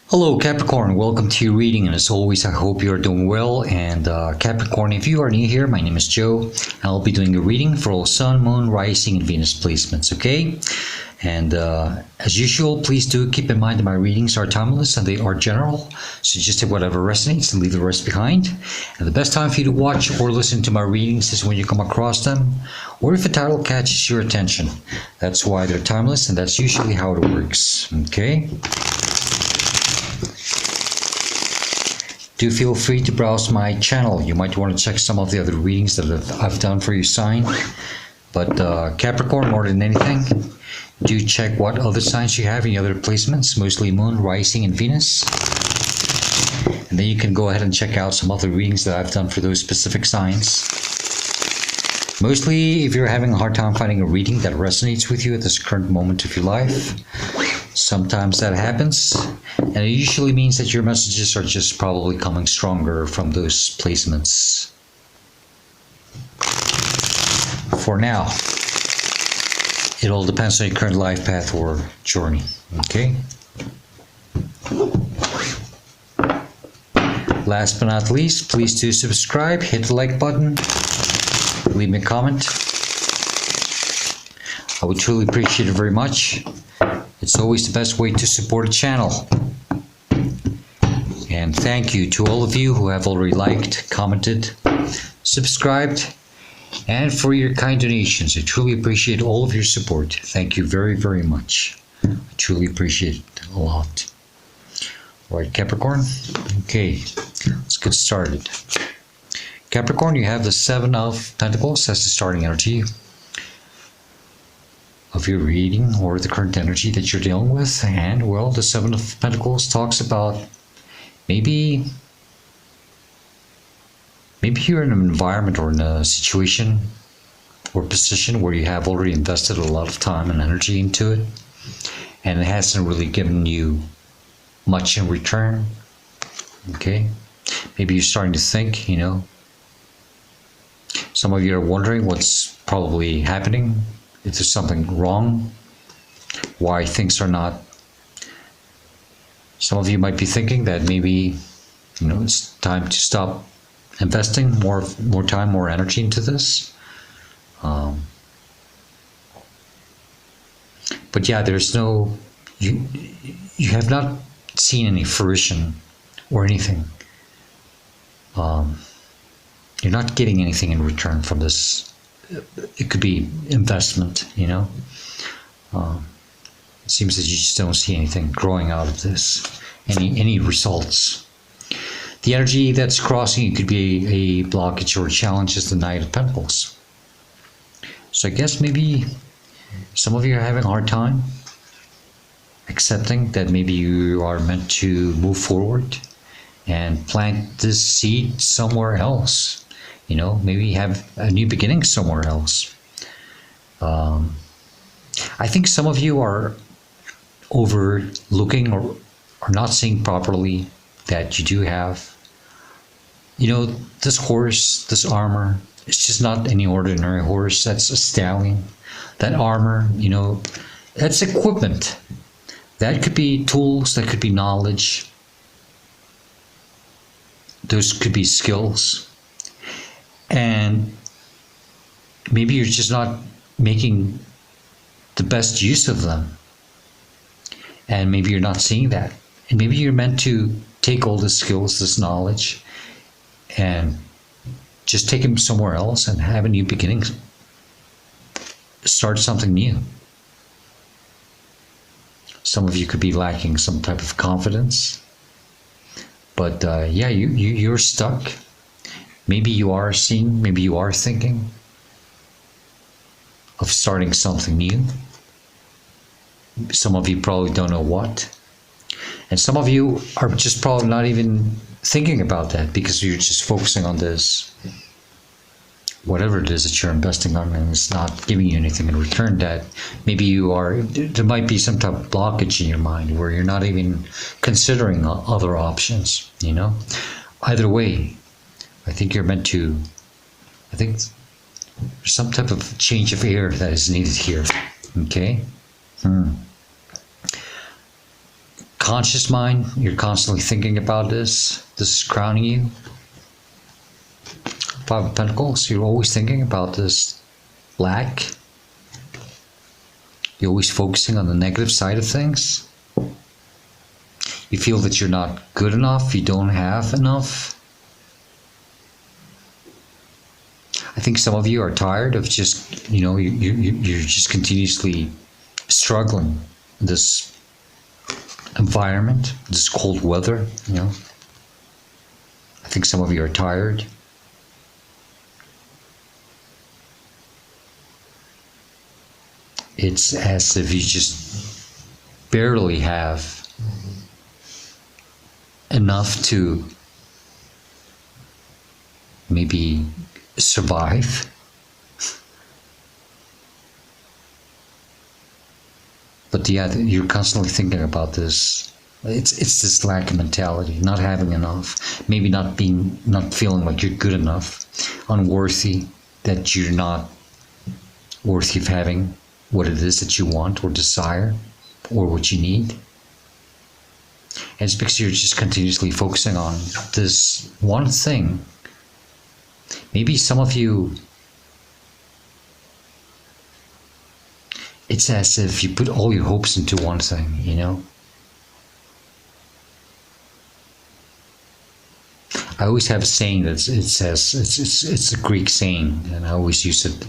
Hello Capricorn, welcome to your reading, and as always I hope you are doing well. And Capricorn, if you are new here, my name is Joe and I'll be doing a reading for all Sun, Moon, Rising and Venus placements, okay? And as usual, please do keep in mind that my readings are timeless and they are general, so just take whatever resonates and leave the rest behind. And the best time for you to watch or listen to my readings is when you come across them, or if a title catches your attention. That's why they're timeless, and that's usually how it works, okay? Do feel free to browse my channel. You might want to check some of the other readings that I've done for your sign. But Capricorn, more than anything, do check what other signs you have, any other placements, mostly Moon, Rising, and Venus. And then you can go ahead and check out some other readings that I've done for those specific signs. Mostly, if you're having a hard time finding a reading that resonates with you at this current moment of your life, sometimes that happens, and it usually means that your messages are just probably coming stronger from those placements. For now, it all depends on your current life path or journey, okay? Last but not least, please do subscribe, hit the like button, leave me a comment. I would truly appreciate it very much. It's always the best way to support a channel. And thank you to all of you who have already liked, commented, subscribed, and for your kind donations. I truly appreciate all of your support. Thank you very, very much. I truly appreciate it a lot. All right, Capricorn. Okay, let's get started. Capricorn, you have the Seven of Pentacles as the starting energy of your reading, or the current energy that you're dealing with. And well, the Seven of Pentacles talks about maybe you're in an environment or in a situation or position where you have already invested a lot of time and energy into it, and it hasn't really given you much in return. Okay, maybe you're starting to think, some of you are wondering what's probably happening, if there's something wrong, why things are not. Some of you might be thinking that maybe, it's time to stop investing more time, more energy into this. But yeah, there's no, you have not seen any fruition or anything. You're not getting anything in return from this. It could be investment, It seems that you just don't see anything growing out of this, any results. The energy that's crossing it could be a blockage or a challenge is the Knight of Pentacles. So I guess maybe some of you are having a hard time accepting that maybe you are meant to move forward and plant this seed somewhere else. Maybe have a new beginning somewhere else. I think some of you are overlooking or not seeing properly that you do have, this horse, this armor. It's just not any ordinary horse. That's a stallion. That armor, that's equipment. That could be tools, that could be knowledge. Those could be skills. And maybe you're just not making the best use of them. And maybe you're not seeing that. And maybe you're meant to take all this skills, this knowledge, and just take them somewhere else and have a new beginning. Start something new. Some of you could be lacking some type of confidence. But yeah, you're stuck. Maybe you are seeing, maybe you are thinking of starting something new. Some of you probably don't know what. And some of you are just probably not even thinking about that because you're just focusing on this, whatever it is that you're investing on, and it's not giving you anything in return. That maybe there might be some type of blockage in your mind where you're not even considering other options, Either way, I think you're meant to, I think there's some type of change of air that is needed here, okay? subconscious mind, you're constantly thinking about this. This is crowning you. Five of Pentacles, you're always thinking about this lack. You're always focusing on the negative side of things. You feel that you're not good enough, you don't have enough. I think some of you are tired of just, you're just continuously struggling in this environment, this cold weather, I think some of you are tired. It's as if you just barely have enough to maybe survive. But yeah, you're constantly thinking about this. It's this lack of mentality, not having enough, maybe not feeling like you're good enough, unworthy, that you're not worthy of having what it is that you want or desire or what you need. And it's because you're just continuously focusing on this one thing. Maybe some of you, it's as if you put all your hopes into one thing, I always have a saying that it says, it's a Greek saying, and I always use it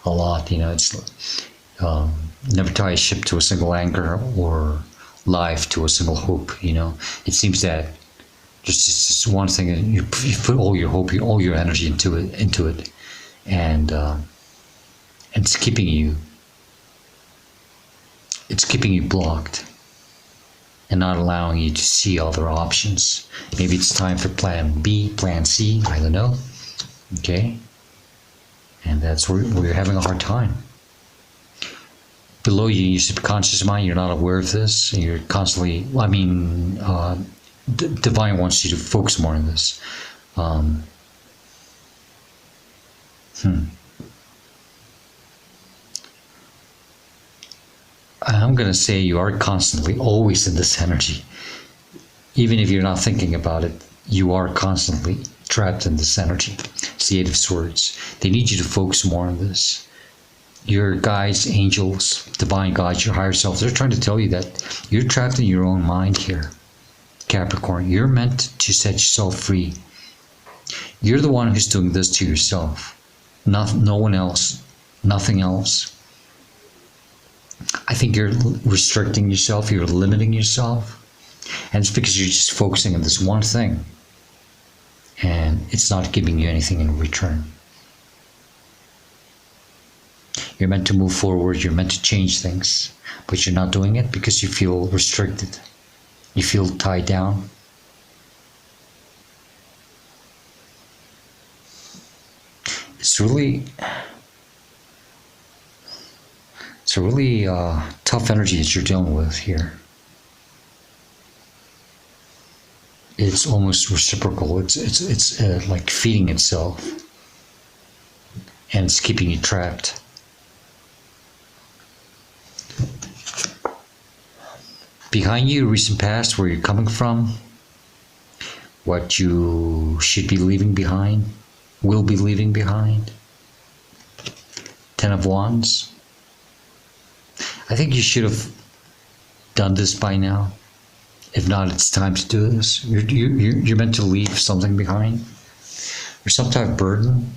a lot, it's never tie a ship to a single anchor or life to a single hope, It seems that there's just this one thing, and you put all your hope, all your energy into it, and it's keeping you blocked and not allowing you to see other options. Maybe it's time for plan B, plan C, I don't know. Okay? And that's where you're having a hard time. Below you, your subconscious mind, you're not aware of this. You're constantly, Divine wants you to focus more on this. I'm going to say you are constantly, always in this energy. Even if you're not thinking about it, you are constantly trapped in this energy. It's the Eight of Swords. They need you to focus more on this. Your guides, angels, divine guides, your higher self, they're trying to tell you that you're trapped in your own mind here. Capricorn, you're meant to set yourself free. You're the one who's doing this to yourself. No one else. Nothing else. I think you're restricting yourself. You're limiting yourself. And it's because you're just focusing on this one thing. And it's not giving you anything in return. You're meant to move forward. You're meant to change things. But you're not doing it because you feel restricted. You feel tied down. It's really tough energy that you're dealing with here. It's almost reciprocal. It's like feeding itself, and it's keeping you trapped. Behind you, recent past, where you're coming from, what you should be leaving behind, will be leaving behind. 10 of Wands. I think you should have done this by now. If not, it's time to do this. You're meant to leave something behind. There's some type of burden.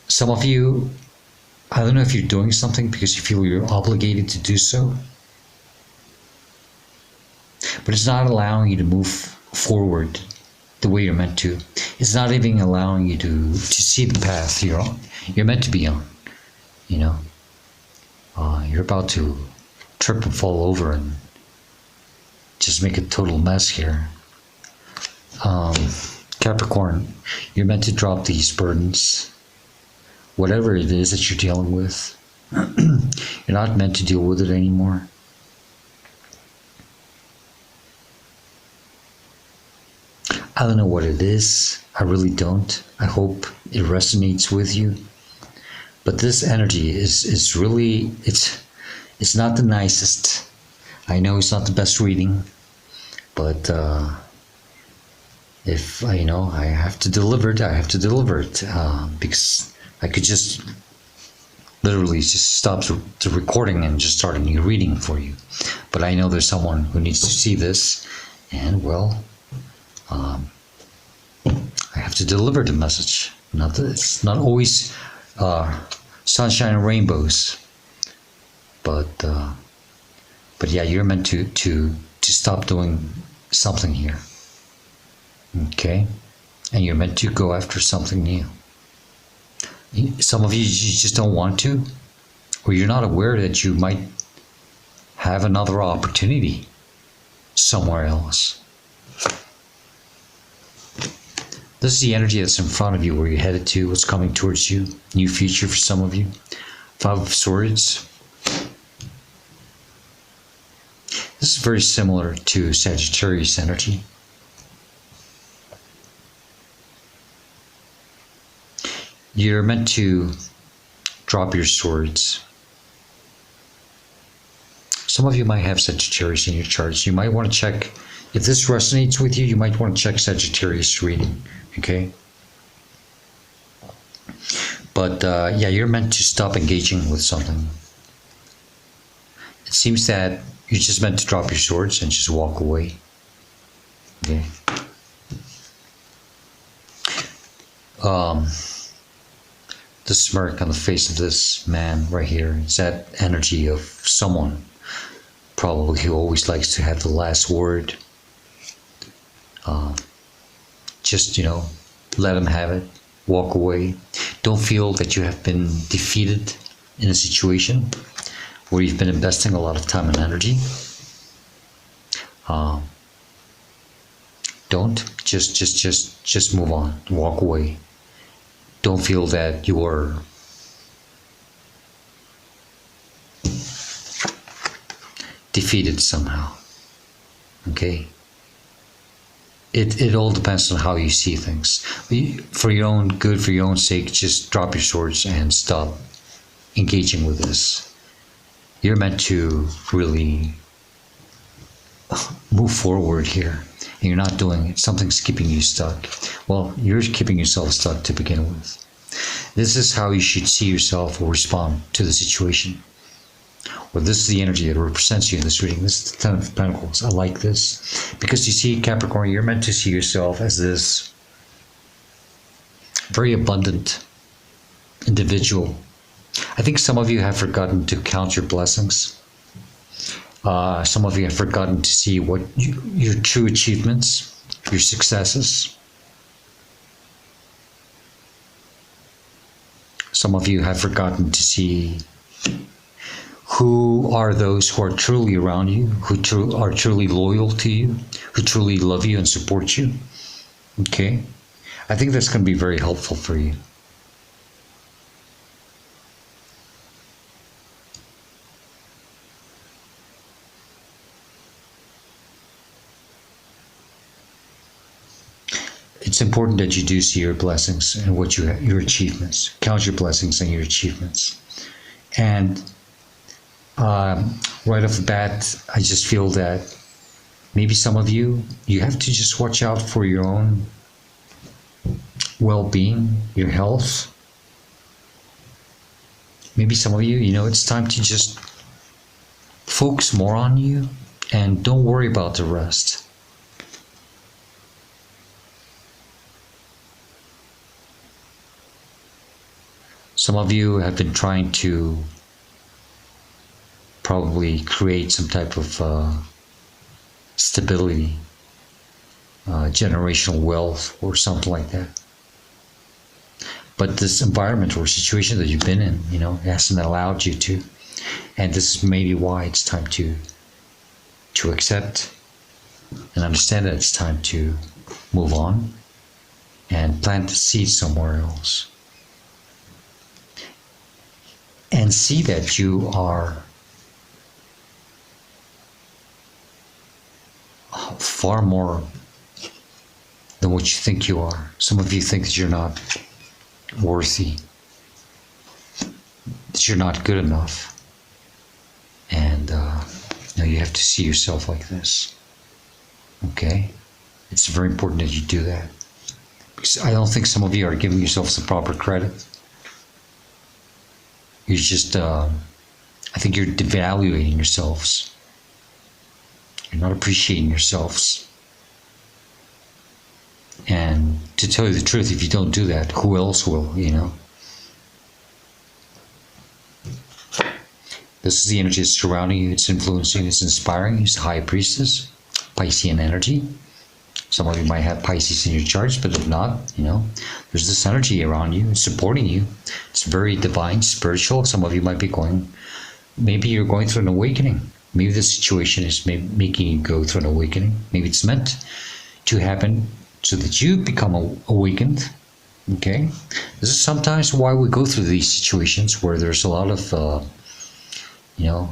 Some of you, I don't know if you're doing something because you feel you're obligated to do so. But it's not allowing you to move forward the way you're meant to. It's not even allowing you to see the path you're on. You're meant to be on. You're about to trip and fall over and just make a total mess here. Capricorn, you're meant to drop these burdens. Whatever it is that you're dealing with, you're not meant to deal with it anymore. I don't know what it is. I really don't. I hope it resonates with you. But this energy is really, it's not the nicest. I know it's not the best reading. But if I have to deliver it, I have to deliver it, because I could just literally just stop the recording and just start a new reading for you. But I know there's someone who needs to see this, and well, I have to deliver the message. It's not always sunshine and rainbows, but yeah, you're meant to stop doing something here, okay? And you're meant to go after something new. Some of you just don't want to, or you're not aware that you might have another opportunity somewhere else. This is the energy that's in front of you, where you're headed to, what's coming towards you, new future for some of you. Five of Swords. This is very similar to Sagittarius energy. You're meant to drop your swords. Some of you might have Sagittarius in your charts. You might want to check, if this resonates with you, you might want to check Sagittarius reading, okay? But yeah, you're meant to stop engaging with something. It seems that you're just meant to drop your swords and just walk away, okay? The smirk on the face of this man right here is that energy of someone probably who always likes to have the last word. Just, let him have it. Walk away. Don't feel that you have been defeated in a situation where you've been investing a lot of time and energy. Don't. Just move on. Walk away. Don't feel that you're defeated somehow. Okay? It all depends on how you see things. For your own good, for your own sake, just drop your swords and stop engaging with this. You're meant to really move forward here, and you're not doing it. Something's keeping you stuck. Well, you're keeping yourself stuck to begin with. This is how you should see yourself or respond to the situation. Well, this is the energy that represents you in this reading. This is the Ten of Pentacles. I like this because you see, Capricorn, you're meant to see yourself as this very abundant individual. I think some of you have forgotten to count your blessings. Some of you have forgotten to see what your true achievements, your successes. Some of you have forgotten to see who are those who are truly around you, who are truly loyal to you, who truly love you and support you. Okay? I think that's going to be very helpful for you. It's important that you do see your blessings and what your achievements. Count your blessings and your achievements. And right off the bat, I just feel that maybe some of you have to just watch out for your own well-being, your health. Maybe some of you, it's time to just focus more on you and don't worry about the rest. Some of you have been trying to probably create some type of stability, generational wealth or something like that. But this environment or situation that you've been in, hasn't allowed you to. And this is maybe why it's time to accept and understand that it's time to move on and plant the seed somewhere else. And see that you are far more than what you think you are. Some of you think that you're not worthy, that you're not good enough. And you have to see yourself like this. Okay? It's very important that you do that. Because I don't think some of you are giving yourselves the proper credit. You're just, I think you're devaluing yourselves. You're not appreciating yourselves. And to tell you the truth, if you don't do that, who else will, you know? This is the energy that's surrounding you, it's influencing, it's inspiring. It's the High Priestess, Piscean energy. Some of you might have Pisces in your charts, but if not, you know, there's this energy around you, it's supporting you. It's very divine, spiritual. Some of you might be going, maybe you're going through an awakening. Maybe the situation is making you go through an awakening. Maybe it's meant to happen so that you become awakened. Okay? This is sometimes why we go through these situations where there's a lot of, you know,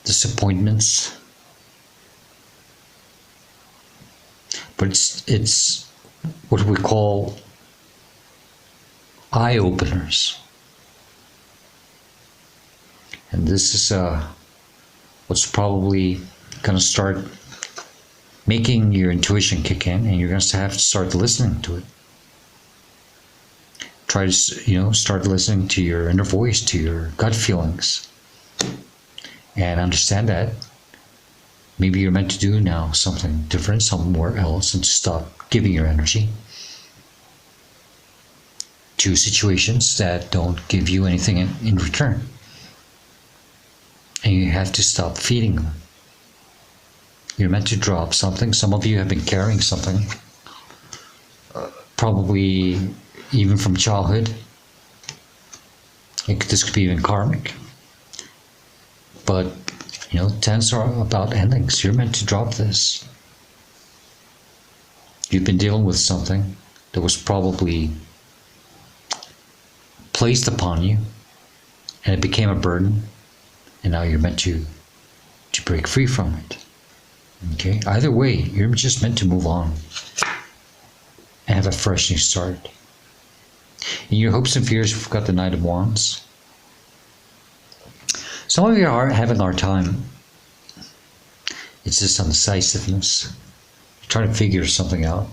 disappointments. But it's what we call eye openers. And this is what's probably going to start making your intuition kick in, and you're going to have to start listening to it. Try to, you know, start listening to your inner voice, to your gut feelings, and understand that maybe you're meant to do now something different somewhere else, and to stop giving your energy to situations that don't give you anything in return. And you have to stop feeding them. You're meant to drop something. Some of you have been carrying something, probably even from childhood. This could be even karmic. But, you know, tens are about endings. You're meant to drop this. You've been dealing with something that was probably placed upon you, and it became a burden, and now you're meant to break free from it. Okay? Either way, you're just meant to move on and have a fresh new start. In your hopes and fears, we've got the Knight of Wands. Some of you are having a hard time. It's just undecisiveness. You're trying to figure something out.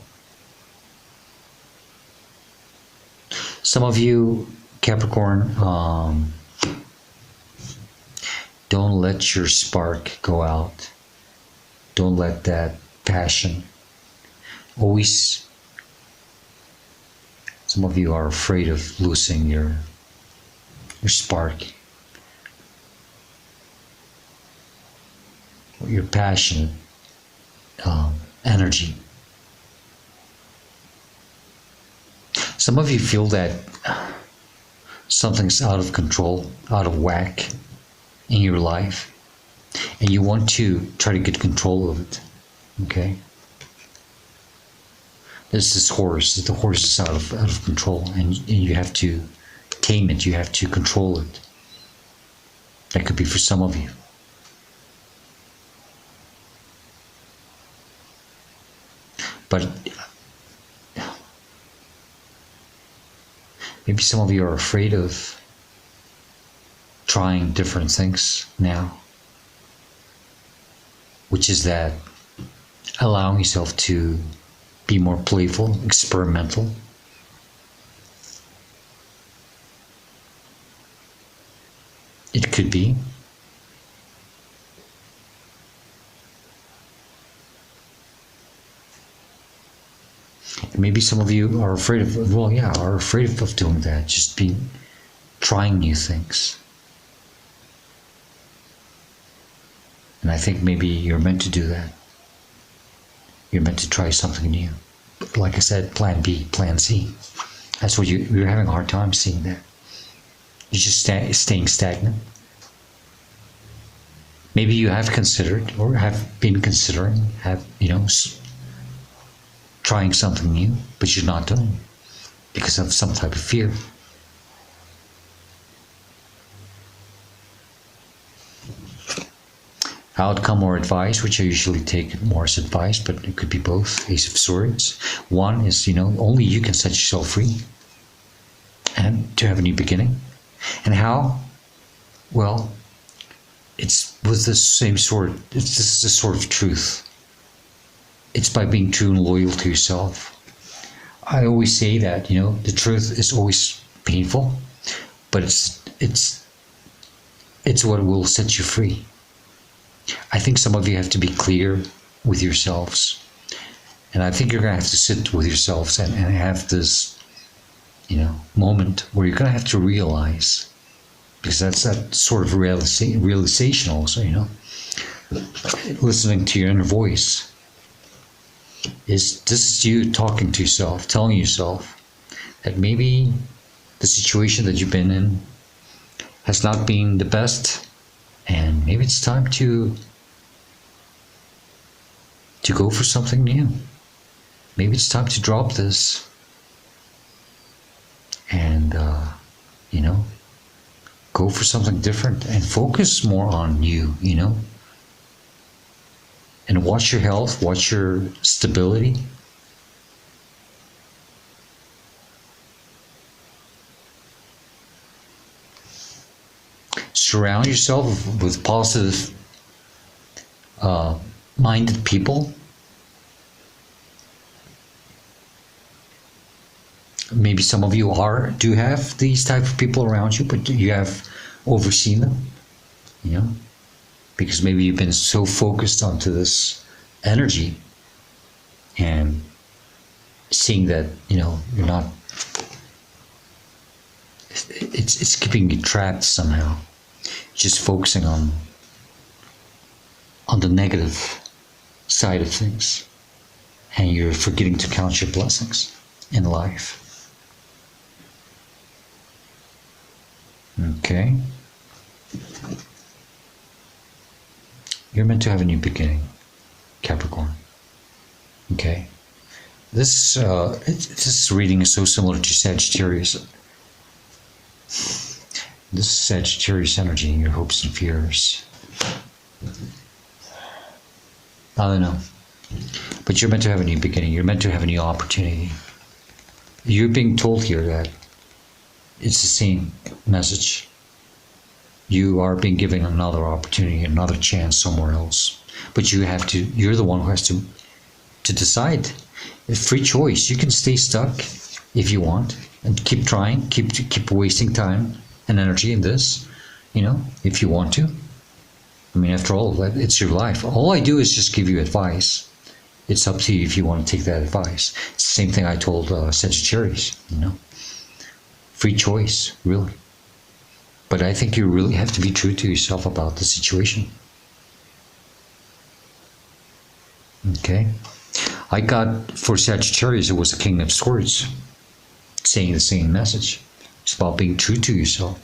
Some of you, Capricorn, don't let your spark go out. Don't let that passion. Always, some of you are afraid of losing your spark, your passionate energy. Some of you feel that something's out of control, out of whack in your life, and you want to try to get control of it. Okay? This is horse. The horse is out of control, and you have to tame it. You have to control it. That could be for some of you. But maybe some of you are afraid of trying different things now, which is that allowing yourself to be more playful, experimental. It could be. Maybe some of you are afraid of, well, yeah, are afraid of doing that, just trying new things. And I think maybe you're meant to do that. You're meant to try something new. Like I said, plan B, plan C. That's what you're having a hard time seeing that. You're just staying stagnant. Maybe you have considered or have been considering, trying something new, but you're not doing it because of some type of fear. Outcome or advice, which I usually take more as advice, but it could be both. Ace of Swords. One is, only you can set yourself free and to have a new beginning. And how? Well, it's with the same sort. It's just the sort of truth. It's by being true and loyal to yourself. I always say that, the truth is always painful, but it's what will set you free. I think some of you have to be clear with yourselves. And I think you're going to have to sit with yourselves and have this, moment where you're going to have to realize, because that's that sort of realization also, listening to your inner voice. This is you talking to yourself, telling yourself that maybe the situation that you've been in has not been the best, and maybe it's time to go for something new. Maybe it's time to drop this and go for something different and focus more on you, and watch your health, watch your stability. Surround yourself with positive minded people. Maybe some of you do have these type of people around you, but you have overseen them, because maybe you've been so focused onto this energy and seeing that, you're not, it's keeping you trapped somehow, just focusing on the negative side of things, and you're forgetting to count your blessings in life. Okay. You're meant to have a new beginning, Capricorn. Okay. This reading is so similar to Sagittarius. This is Sagittarius energy in your hopes and fears. I don't know. But you're meant to have a new beginning. You're meant to have a new opportunity. You're being told here that it's the same message. You are being given another opportunity, another chance somewhere else. But you're the one who has to decide. It's free choice. You can stay stuck if you want and keep trying, keep wasting time and energy in this, if you want to. I mean, after all, it's your life. All I do is just give you advice. It's up to you if you want to take that advice. It's the same thing I told Sagittarius, Free choice, really. But I think you really have to be true to yourself about the situation. Okay? I got, for Sagittarius, it was the King of Swords saying the same message. It's about being true to yourself.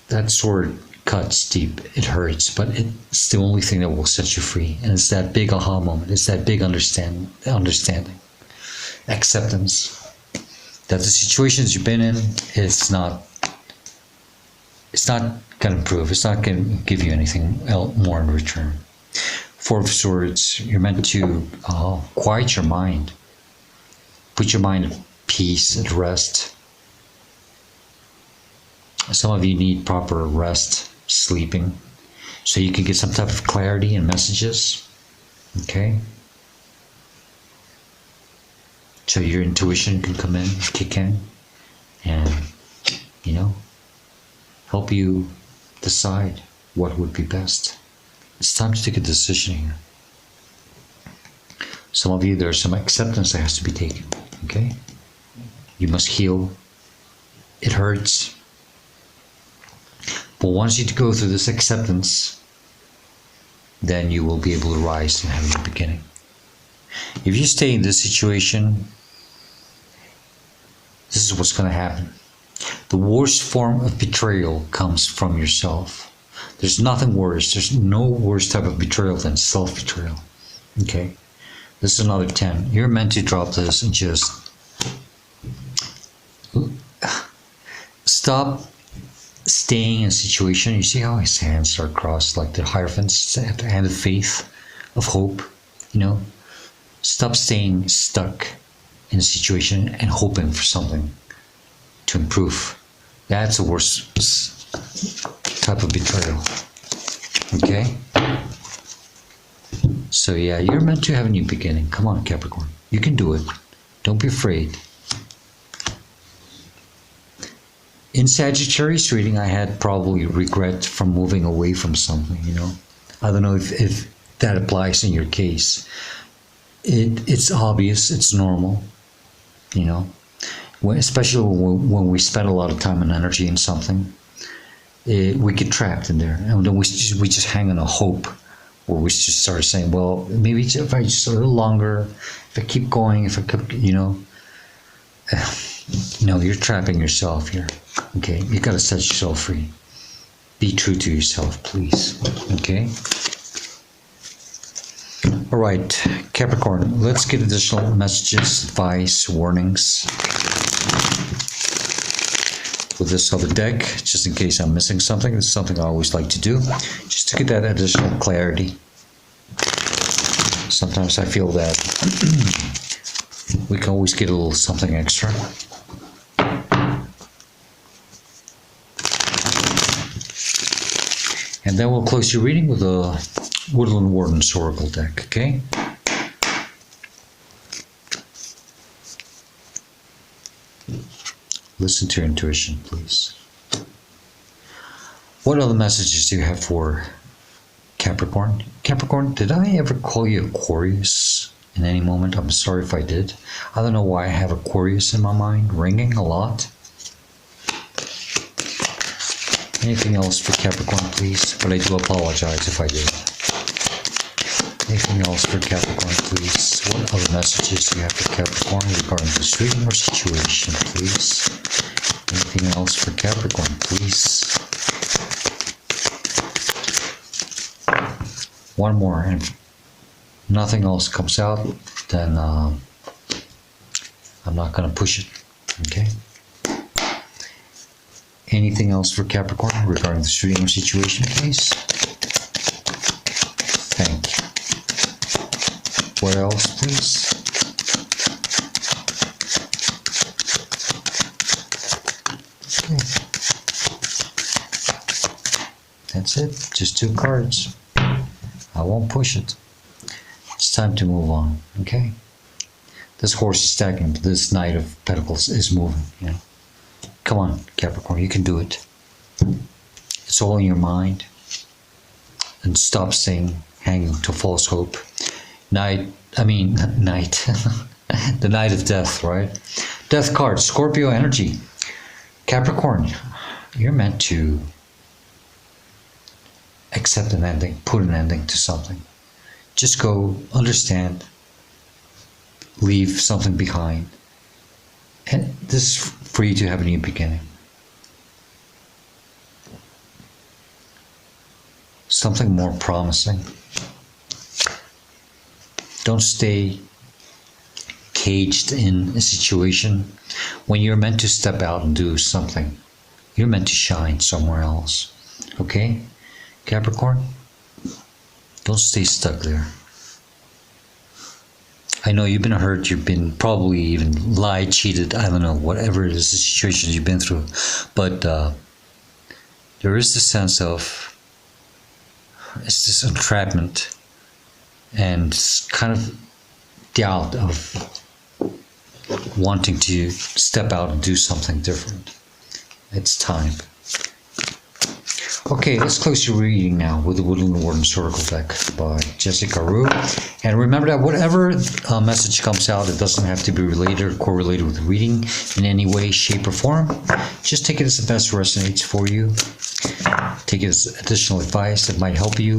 That sword cuts deep, it hurts, but it's the only thing that will set you free. And it's that big aha moment, it's that big understanding, acceptance that the situations you've been in, it's not going to improve, it's not going to give you anything more in return. Four of Swords, you're meant to quiet your mind, put your mind at peace, at rest. Some of you need proper rest, sleeping, so you can get some type of clarity and messages. Okay? So your intuition can come in, kick in, and, help you decide what would be best. It's time to take a decision here. Some of you, there's some acceptance that has to be taken. Okay? You must heal. It hurts. But once you go through this acceptance, then you will be able to rise and have a new beginning. If you stay in this situation, this is what's going to happen. The worst form of betrayal comes from yourself. There's nothing worse. There's no worse type of betrayal than self-betrayal. Okay? This is another 10. You're meant to drop this and just stop staying in a situation. You see how his hands are crossed like the Hierophants at the hand of faith, of hope. Stop staying stuck in a situation and hoping for something to improve. That's the worst type of betrayal. Okay? So yeah, you're meant to have a new beginning. Come on, Capricorn. You can do it. Don't be afraid. In Sagittarius reading, I had probably regret from moving away from something, you know. I don't know if that applies in your case. It's obvious, it's normal, you know. Especially when we spend a lot of time and energy in something, we get trapped in there. And then we just hang on a hope, where we just start saying, well, maybe if I just a little longer, if I keep going, if I keep, you know. No, you're trapping yourself here. Okay, you gotta set yourself free. Be true to yourself, please. Okay. All right, Capricorn. Let's get additional messages, advice, warnings with this other deck, just in case I'm missing something. This is something I always like to do, just to get that additional clarity. Sometimes I feel that we can always get a little something extra. And then we'll close your reading with a Woodland Warden's Oracle deck, okay? Listen to your intuition, please. What other messages do you have for Capricorn? Capricorn, did I ever call you Aquarius in any moment? I'm sorry if I did. I don't know why I have Aquarius in my mind, ringing a lot. Anything else for Capricorn, please? But I do apologize if I did. Anything else for Capricorn, please? What other messages do you have for Capricorn regarding this reading or situation, please? Anything else for Capricorn, please? One more, and if nothing else comes out, then I'm not going to push it, okay? Anything else for Capricorn regarding the reading or situation, please? Thank you. What else, please? Okay. That's it. Just 2 cards. I won't push it. It's time to move on, okay? This horse is stacking, but this Knight of Pentacles is moving, you know? Come on, Capricorn, you can do it. It's all in your mind. And stop hanging to false hope. Night. The Knight of Death, right? Death card, Scorpio energy. Capricorn, you're meant to accept an ending, put an ending to something. Just go, understand, leave something behind. And this is for you to have a new beginning. Something more promising. Don't stay caged in a situation when you're meant to step out and do something. You're meant to shine somewhere else. Okay? Capricorn? Don't stay stuck there. I know you've been hurt, you've been probably even lied, cheated, I don't know, whatever it is, the situations you've been through. But there is the sense of, it's this entrapment and kind of doubt of wanting to step out and do something different. It's time. Okay, let's close your reading now with the Woodland Warden's Oracle deck by Jessica Rue. And remember that whatever message comes out, it doesn't have to be related or correlated with the reading in any way, shape, or form. Just take it as the best resonates for you. Take it as additional advice that might help you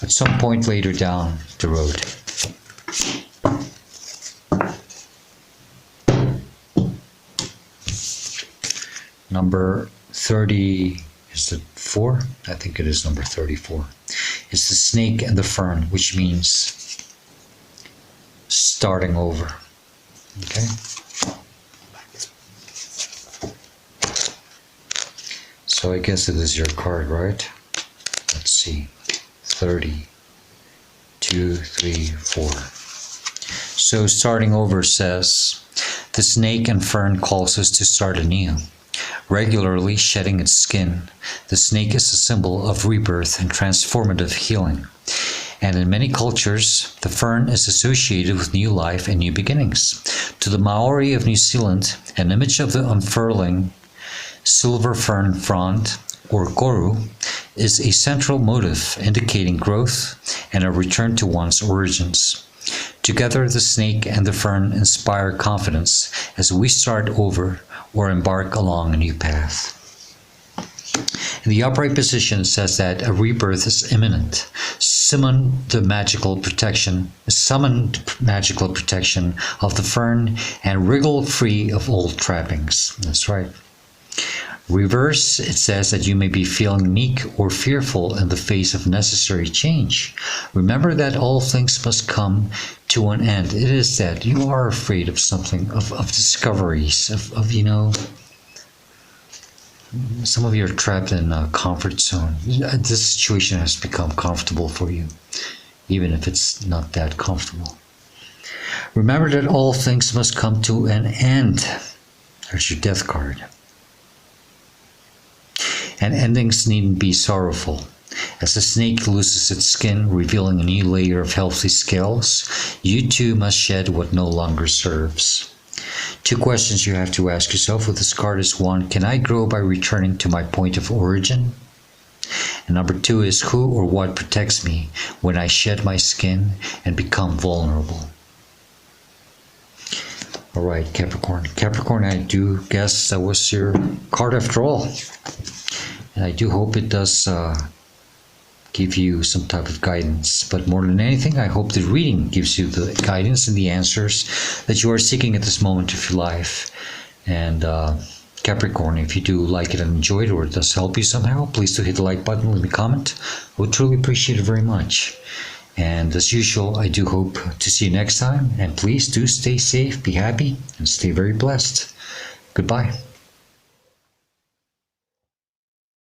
at some point later down the road. Number 30... Is it 4? I think it is number 34. It's the Snake and the Fern, which means starting over. Okay? So I guess it is your card, right? Let's see. 30, 2, 3, 4. So starting over says, The snake and fern calls us to start anew, regularly shedding its skin. The snake is a symbol of rebirth and transformative healing. And in many cultures, the fern is associated with new life and new beginnings. To the Maori of New Zealand, an image of the unfurling silver fern frond, or koru, is a central motive indicating growth and a return to one's origins. Together, the snake and the fern inspire confidence as we start over or embark along a new path. In the upright position, it says that a rebirth is imminent. Summon magical protection of the fern and wriggle free of old trappings. That's right. Reverse, it says that you may be feeling meek or fearful in the face of necessary change. Remember that all things must come to an end. It is that you are afraid of something, of discoveries, of some of you are trapped in a comfort zone. This situation has become comfortable for you, even if it's not that comfortable. Remember that all things must come to an end. There's your death card. And endings needn't be sorrowful. As the snake loses its skin, revealing a new layer of healthy scales, you too must shed what no longer serves. 2 questions you have to ask yourself with this card is 1, can I grow by returning to my point of origin? And number 2 is who or what protects me when I shed my skin and become vulnerable? All right, Capricorn. Capricorn, I do guess that was your card after all. And I do hope it does give you some type of guidance. But more than anything, I hope the reading gives you the guidance and the answers that you are seeking at this moment of your life. And Capricorn, if you do like it and enjoy it, or it does help you somehow, please do hit the like button, leave a comment. I would truly appreciate it very much. And as usual, I do hope to see you next time. And please do stay safe, be happy, and stay very blessed. Goodbye.